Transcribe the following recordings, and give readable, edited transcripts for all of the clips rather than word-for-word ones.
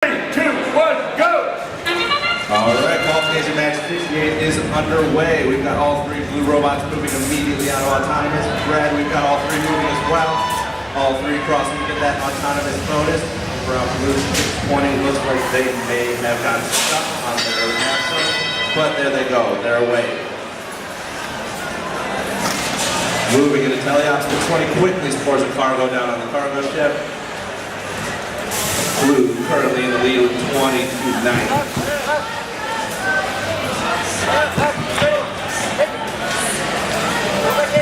3, 2, 1, go! All right, qualification match 58 is underway. We've got all three blue robots moving immediately out of autonomous. Red, we've got all three moving as well. All three crossing to get that autonomous bonus. Over on blue 620, looks like they may have gotten stuck on their capsule, but there they go, they're away. Moving into teleops, the 20 quickly scores a cargo down on the cargo ship. Blue currently in the lead with 20 to 9.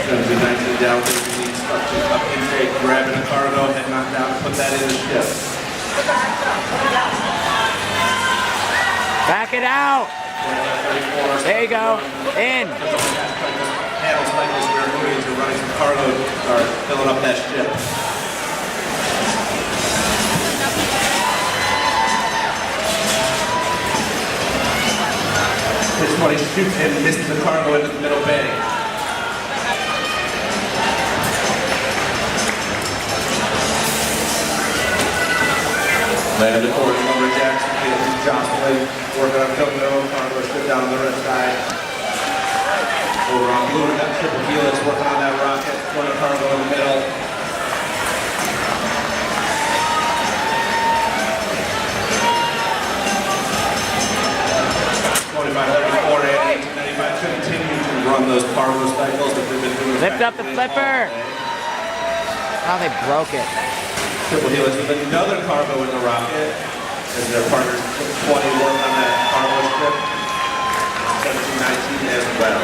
Going to be 19 down, instruction up intake, grabbing a cargo, heading on down, put that in the ship. Back it out. There you go. In. Handle cycles, we're moving to running some cargo to start filling up that ship. This 20 shoots and misses the cargo into the middle bay. Land towards lumberjacks, he's jostling, working on filling their own cargo ship down on the red side. Over on blue, we got triple helix working on that rocket, 20 cargo in the middle. And 1895 continue to run those cargo cycles that they've been doing. Lift up the flipper. Oh, they broke it. Triple helix with another cargo in the rocket as their partners 20 work on that cargo ship. 1719 as well.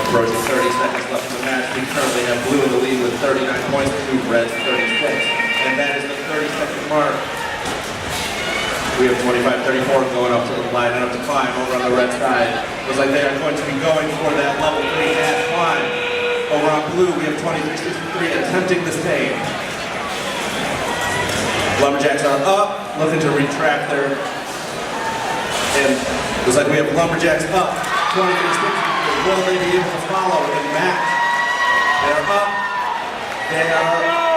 Approaching 30 seconds left in the match. We currently have blue in the lead with 39 points to red 36. And that is the 30-second mark. We have 25-34 going up to the line and up to climb over on the red side. Looks like they are going to be going for that level 3 half climb. Over on blue, we have 23-63 attempting the same. Lumberjacks are up, looking to retract their. And looks like we have Lumberjacks up, 23-63. Will they be able to follow and match? They're up. They are